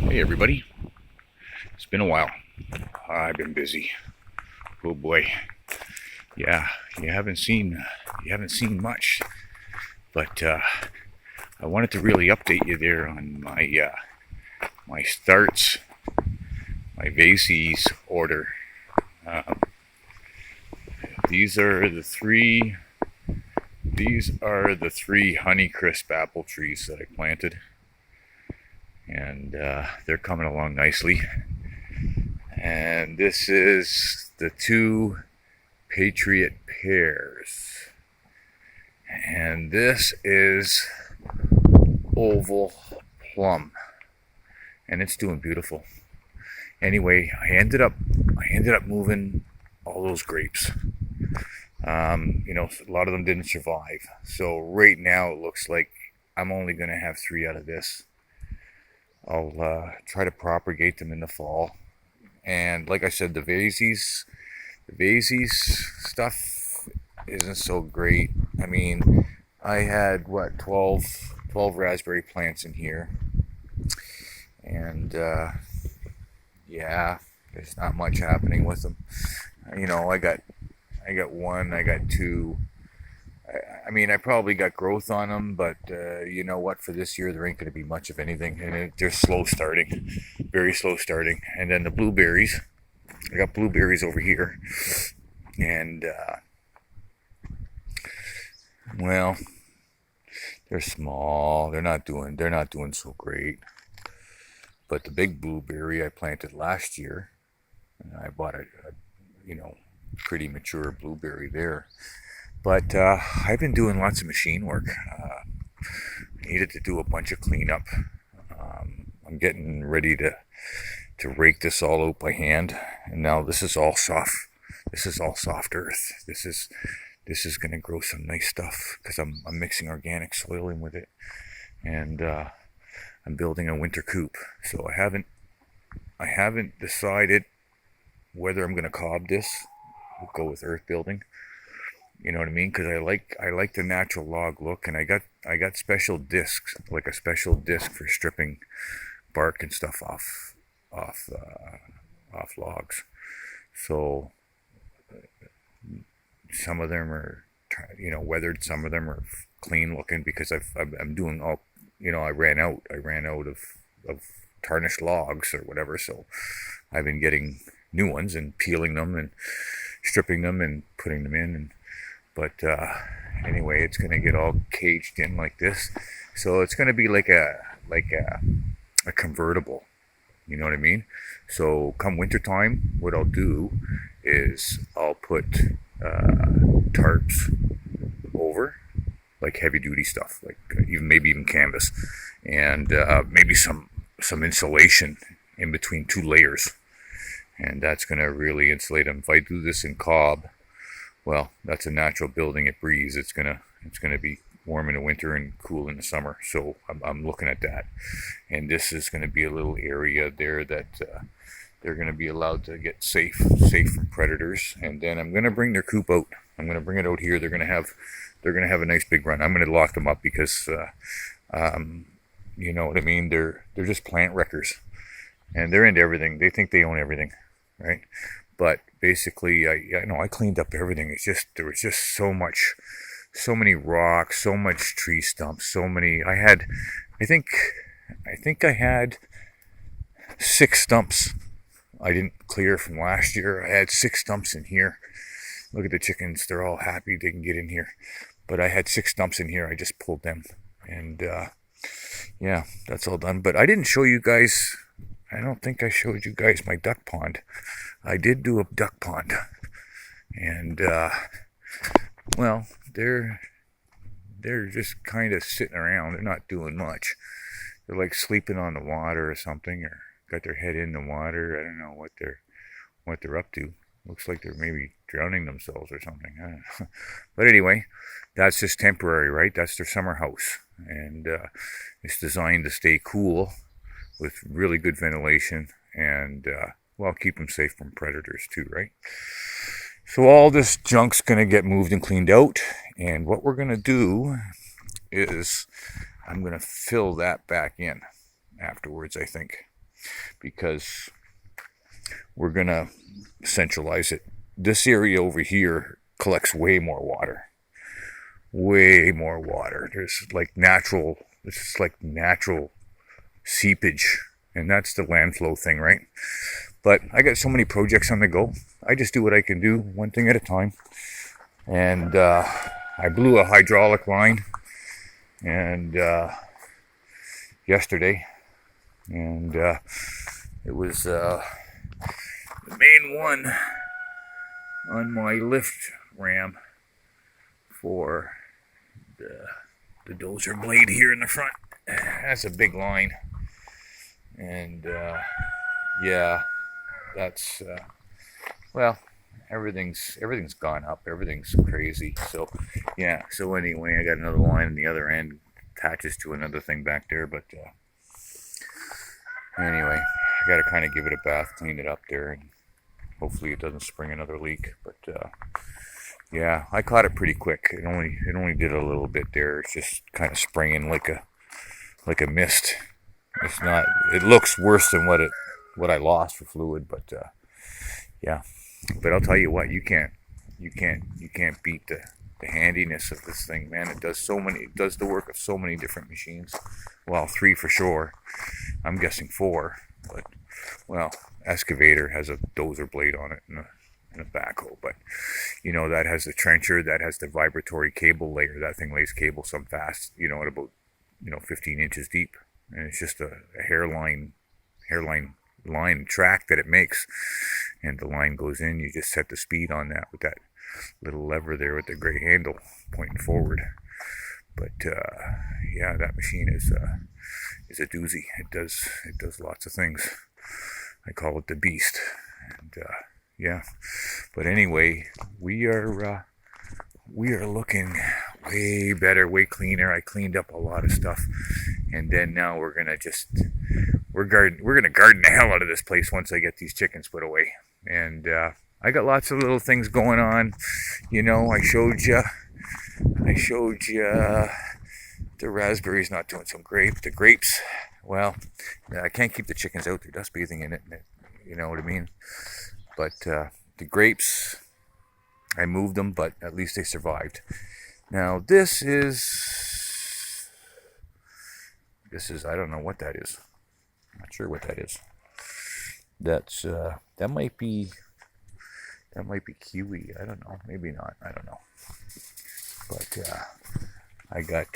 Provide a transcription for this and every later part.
Hey everybody, it's been a while. I've been busy. Oh boy, yeah, you haven't seen much, but I wanted to really update you there on my starts, my Vesey's order. Um, these are the three Honeycrisp apple trees that I planted, and they're coming along nicely. And this is the two Patriot pears. And this is oval plum. And it's doing beautiful. Anyway, I ended up moving all those grapes. A lot of them didn't survive. So right now it looks like I'm only going to have 3 out of this. I'll try to propagate them in the fall. And like I said, the Vesey's stuff isn't so great. I mean, I had 12 raspberry plants in here, and yeah, there's not much happening with them. I got one, I got two. I mean, I probably got growth on them, but you know what? For this year, there ain't going to be much of anything, and they're slow starting, very slow starting. And then the blueberries, I got blueberries over here, and well, they're small. They're not doing so great. But the big blueberry I planted last year, and I bought a pretty mature blueberry there. But I've been doing lots of machine work. Needed to do a bunch of cleanup. I'm getting ready to rake this all out by hand. And now this is all soft. This is all soft earth. This is going to grow some nice stuff because I'm mixing organic soil in with it, and I'm building a winter coop. So I haven't decided whether I'm going to cob this. We'll go with earth building. You know what I mean? Because I like the natural log look, and I got special discs, like a special disc for stripping bark and stuff off logs. So some of them are weathered, some of them are clean looking because I'm doing all I ran out of tarnished logs or whatever. So I've been getting new ones and peeling them and stripping them and putting them in. But anyway, it's going to get all caged in like this. So it's going to be like a convertible. You know what I mean? So come wintertime, what I'll do is I'll put tarps over, like heavy duty stuff, like maybe even canvas, and maybe some insulation in between 2 layers. And that's going to really insulate them. If I do this in cob, well, that's a natural building. It breathes. It's gonna be warm in the winter and cool in the summer. So I'm looking at that. And this is going to be a little area there that they're going to be allowed to get safe from predators. And then I'm going to bring their coop out. I'm going to bring it out here. They're going to have a nice big run. I'm going to lock them up because you know what I mean. They're just plant wreckers, and they're into everything. They think they own everything, right? But basically, I cleaned up everything. There was just so many rocks, so much tree stumps, I think I had 6 stumps I didn't clear from last year. I had 6 stumps in here. Look at the chickens. They're all happy they can get in here. But I had 6 stumps in here. I just pulled them. And, yeah, that's all done. But I didn't show you guys, I don't think I showed you guys my duck pond. I did do a duck pond. And, well, they're just kind of sitting around. They're not doing much. They're like sleeping on the water or something, or got their head in the water. I don't know what they're up to. Looks like they're maybe drowning themselves or something. I don't know. But anyway, that's just temporary, right? That's their summer house, and it's designed to stay cool with really good ventilation and keep them safe from predators too, right? So all this junk's going to get moved and cleaned out, and what we're going to do is I'm going to fill that back in afterwards, I think. because we're gonna centralize it. This area over here collects way more water. Way more water. There's like natural, it's just like natural seepage, and that's the land flow thing, right? But I got so many projects on the go. I just do what I can do, one thing at a time. And I blew a hydraulic line and yesterday, and it was the main one on my lift ram for the dozer blade here in the front. That's a big line, and yeah, that's well, everything's gone up, everything's crazy. So yeah, so anyway, I got another line on the other end, attaches to another thing back there, but anyway, I gotta kind of give it a bath, clean it up there, and hopefully it doesn't spring another leak. But yeah, I caught it pretty quick. It only did a little bit there. It's just kind of spraying like a mist. It's not. It looks worse than what I lost for fluid, but yeah. But I'll tell you what, you can't beat the handiness of this thing, man. It does the work of so many different machines. Well, 3 for sure. I'm guessing 4, but well, excavator has a dozer blade on it and a backhoe, but you know, that has the trencher, that has the vibratory cable layer. That thing lays cable some fast, you know, at about 15 inches deep, and it's just a hairline line track that it makes, and the line goes in. You just set the speed on that with that little lever there with the gray handle pointing forward. But yeah, that machine is a doozy. It does lots of things. I call it the beast. And yeah, but anyway, we are looking way better, way cleaner. I cleaned up a lot of stuff, and then now we're gonna garden the hell out of this place once I get these chickens put away. And I got lots of little things going on. You know, I showed you the raspberries not doing some great. The grapes, well, I can't keep the chickens out there dust bathing in it. You know what I mean? But the grapes, I moved them, but at least they survived. Now this is I don't know what that is. I'm not sure what that is. That's that might be kiwi. I don't know. Maybe not. I don't know. But I got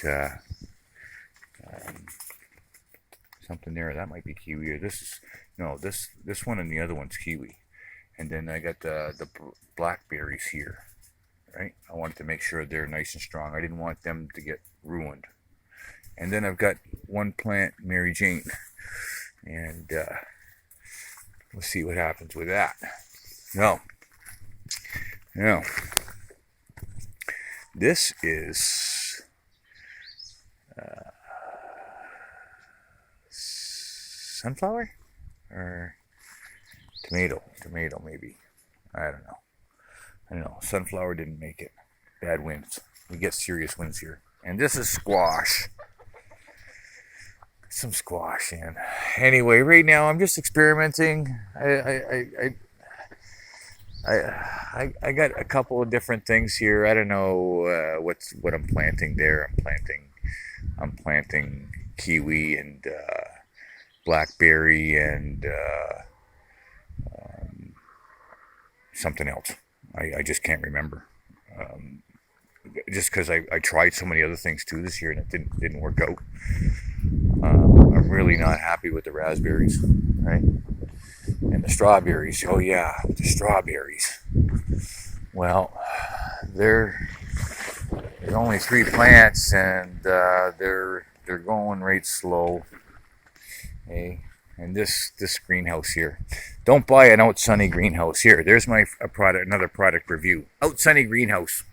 something there. That might be kiwi. Or this one and the other one's kiwi. And then I got the blackberries here. Right. I wanted to make sure they're nice and strong. I didn't want them to get ruined. And then I've got one plant, Mary Jane, and we'll see what happens with that. No. This is sunflower or tomato maybe. I don't know. Sunflower didn't make it. Bad winds. We get serious winds here. And this is squash. Some squash in. Anyway, right now I'm just experimenting. I got a couple of different things here. I don't know what I'm planting there. I'm planting kiwi and blackberry and something else. I just can't remember. Just because I tried so many other things too this year and it didn't work out. I'm really not happy with the raspberries, right? And the strawberries. Oh yeah, the strawberries. Well, there's only 3 plants, and they're going right slow. Hey, and this greenhouse here. Don't buy an Out Sunny greenhouse here. There's another product review. Out Sunny greenhouse.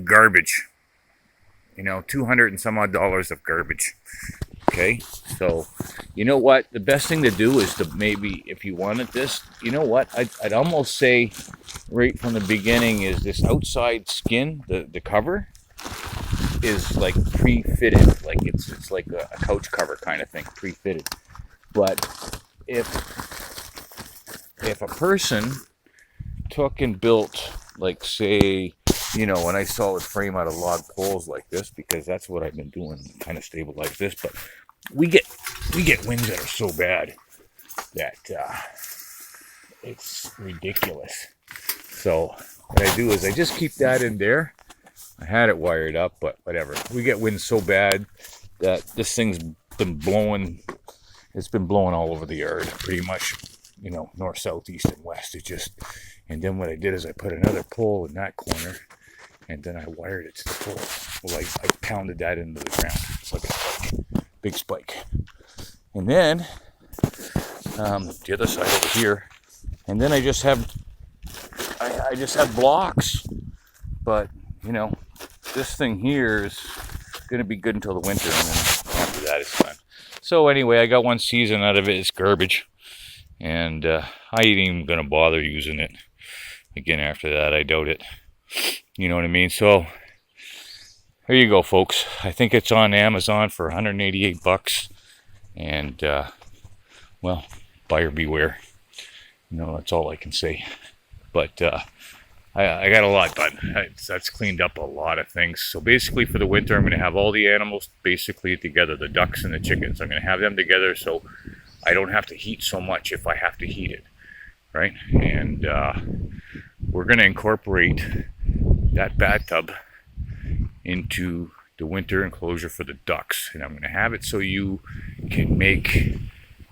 Garbage. $200 and some odd dollars of garbage. Okay, so you know what? The best thing to do is to maybe, if you wanted this, you know what? I'd almost say right from the beginning is this outside skin, the cover, is like pre-fitted, like it's like a couch cover kind of thing, pre-fitted. But if a person took and built, like, say, when I solid frame out of log poles like this, because that's what I've been doing, kind of stabilize this. But we get winds that are so bad that it's ridiculous. So what I do is I just keep that in there. I had it wired up, but whatever. We get winds so bad that this thing's been blowing. It's been blowing all over the yard, pretty much, north, south, east, and west. And then what I did is I put another pole in that corner, and then I wired it to the pole. Well, I pounded that into the ground. It's like a spike, big spike. And then the other side over here, and then I just have blocks. But this thing here is going to be good until the winter, and then after that it's done. So anyway, I got one season out of it. It's garbage, and I ain't even going to bother using it again after that. I doubt it. You know what I mean? So there you go, folks. I think it's on Amazon for $188, and well, buyer beware. That's all I can say. But I got a lot done. That's cleaned up a lot of things. So basically for the winter, I'm going to have all the animals basically together, the ducks and the chickens. I'm going to have them together so I don't have to heat so much if I have to heat it, right? And we're going to incorporate that bathtub into the winter enclosure for the ducks. And I'm going to have it so you can make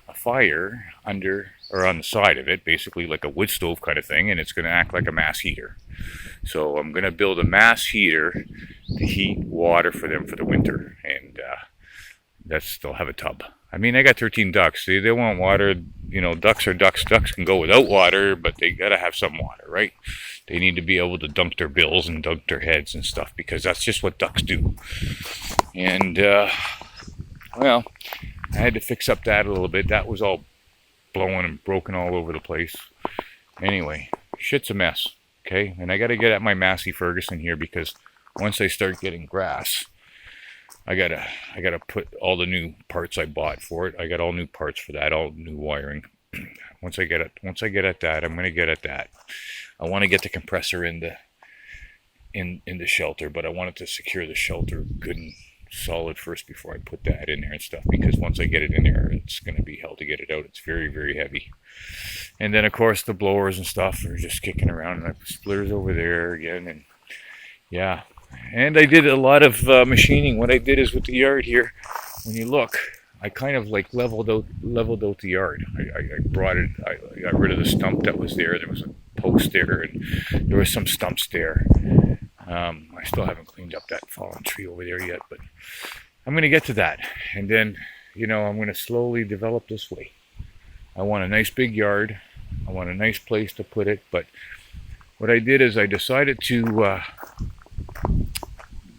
a fire under or on the side of it, basically like a wood stove kind of thing, and it's going to act like a mass heater. So I'm going to build a mass heater to heat water for them for the winter, and they'll have a tub. I mean, I got 13 ducks. They want water. Ducks are ducks. Ducks can go without water, but they got to have some water, right? They need to be able to dunk their bills and dunk their heads and stuff, because that's just what ducks do. And, well, I had to fix up that a little bit. That was all blowing and broken all over the place. Anyway, shit's a mess, okay? And I got to get at my Massey Ferguson here, because once I start getting grass, I gotta put all the new parts I bought for it. I got all new parts for that, all new wiring. Once I get at that, I'm gonna get at that. I want to get the compressor in the shelter, but I wanted to secure the shelter good and solid first before I put that in there and stuff, because once I get it in there, it's going to be hell to get it out. It's very, very heavy. And then of course the blowers and stuff are just kicking around, and I put splitters over there again, and yeah. And I did a lot of machining. What I did is with the yard here, when you look, I kind of like leveled out the yard. I brought it. I got rid of the stump that was there. There was a post there, and there were some stumps there. I still haven't cleaned up that fallen tree over there yet, but I'm going to get to that. And then, I'm going to slowly develop this way. I want a nice big yard. I want a nice place to put it. But what I did is I decided to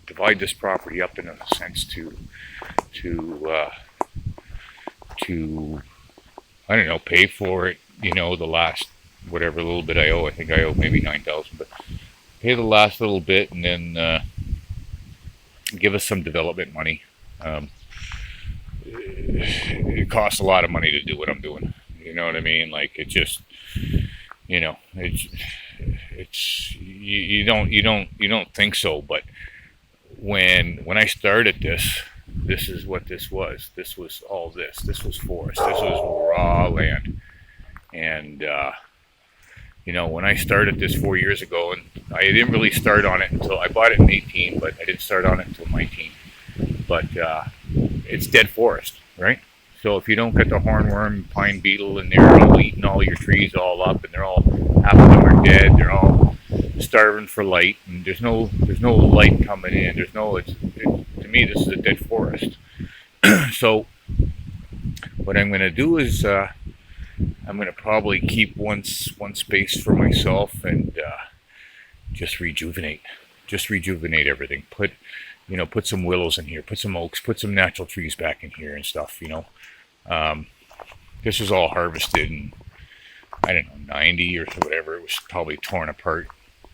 divide this property up in a sense to I don't know, pay for it. The last whatever little bit I owe. I think I owe maybe $9,000, but pay the last little bit, and then give us some development money. It costs a lot of money to do what I'm doing. You know what I mean? Like, it just, it's you don't think so, but when I started this is what this was. This was all this. This was forest. This was raw land, and when I started this 4 years ago, and I didn't really start on it until I bought it in 18, but I didn't start on it until 19. But it's dead forest, right? So if you don't get the hornworm, pine beetle, and they're all eating all your trees all up, and half of them are dead. They're all starving for light, and there's no light coming in. To me, this is a dead forest. So what I'm going to do is I'm going to probably keep one space for myself, and just rejuvenate everything. Put some willows in here, put some oaks, put some natural trees back in here and stuff. This was all harvested in, I don't know, 90 or whatever. It was probably torn apart,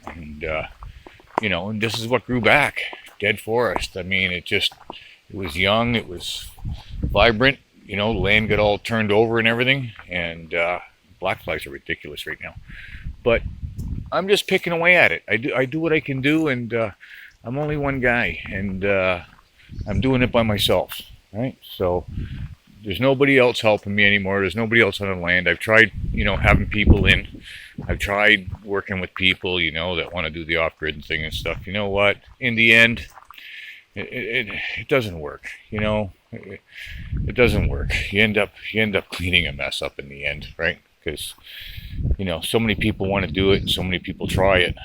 and and this is what grew back. Dead forest. I mean, it was young, it was vibrant, you know, land got all turned over and everything, and black flies are ridiculous right now. But I'm just picking away at it. I do what I can do, and I'm only one guy, and I'm doing it by myself, right? So there's nobody else helping me anymore. There's nobody else on the land. I've tried, you know, having people in. I've tried working with people, you know, that want to do the off-grid thing and stuff. You know what? In the end, it doesn't work. You know, it doesn't work. You end up cleaning a mess up in the end, right? Because, you know, so many people want to do it and so many people try it,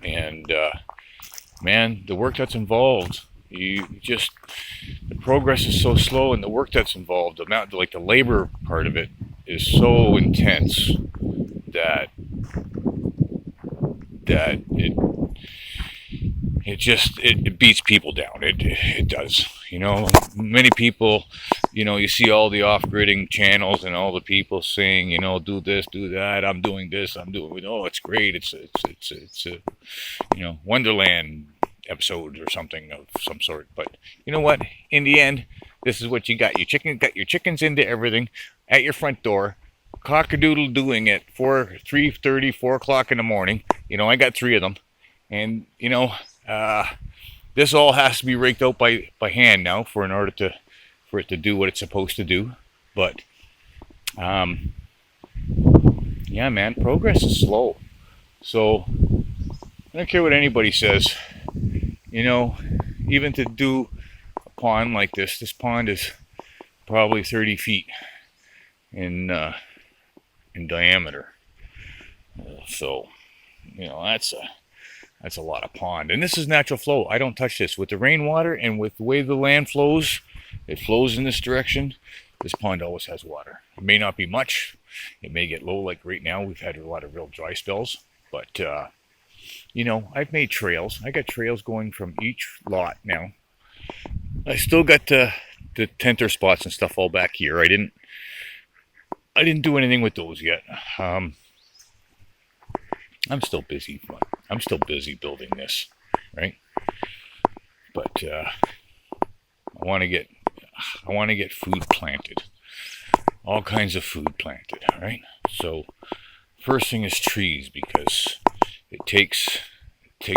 and man, the work that's involved, the progress is so slow, and the work that's involved, the amount, like the labor part of it, is so intense that it beats people down. It does. You know, many people, you know, you see all the off-gridding channels and all the people saying, you know, do this, do that. I'm doing this. I'm doing. Oh, it's great. It's a you know, Wonderland episode or something of some sort. But you know what? In the end, this is what you got. Got your chickens into everything at your front door. Cockadoodle doing at 3:30, 4 o'clock in the morning. You know, I got 3 of them, and you know, this all has to be raked out by hand now for it to do what it's supposed to do. But yeah, man, progress is slow. So I don't care what anybody says. You know, even to do a pond like this pond is probably 30 feet in diameter. So, you know, that's a lot of pond. And this is natural flow. I don't touch this. With the rainwater and with the way the land flows, it flows in this direction. This pond always has water. It may not be much. It may get low, like right now. We've had a lot of real dry spells. But, you know, I've made trails. I got trails going from each lot now. I still got the tenter spots and stuff all back here. I didn't do anything with those yet. I'm still busy. I'm still busy building this, right? But I want to get food planted, all kinds of food planted, right? So first thing is trees, because it takes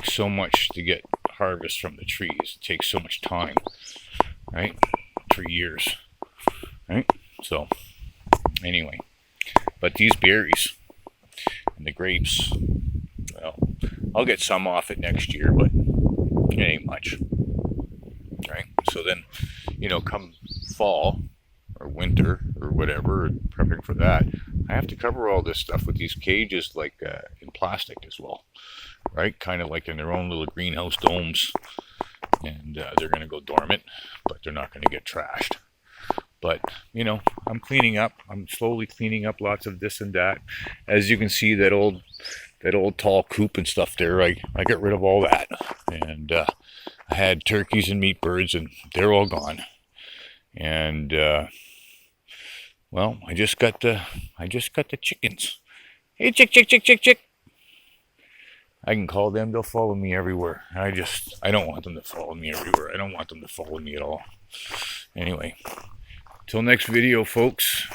so much to get harvest from the trees. It takes so much time, right? 3 years, right? So anyway, but these berries and the grapes, well, I'll get some off it next year, but it ain't much, right? So then, you know, come fall or winter or whatever, prepping for that, I have to cover all this stuff with these cages, like in plastic as well, right? Kind of like in their own little greenhouse domes, and they're going to go dormant, but they're not going to get trashed. But, you know, I'm cleaning up. I'm slowly cleaning up lots of this and that. As you can see, that old tall coop and stuff there, I got rid of all that. And I had turkeys and meat birds, and they're all gone. And well, I just got the chickens. Hey, chick. I can call them. They'll follow me everywhere. I don't want them to follow me everywhere. I don't want them to follow me at all. Anyway. Till next video, folks.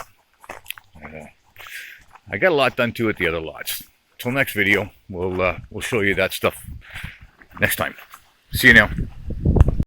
I got a lot done too at the other lots. Till next video, we'll show you that stuff next time. See you now.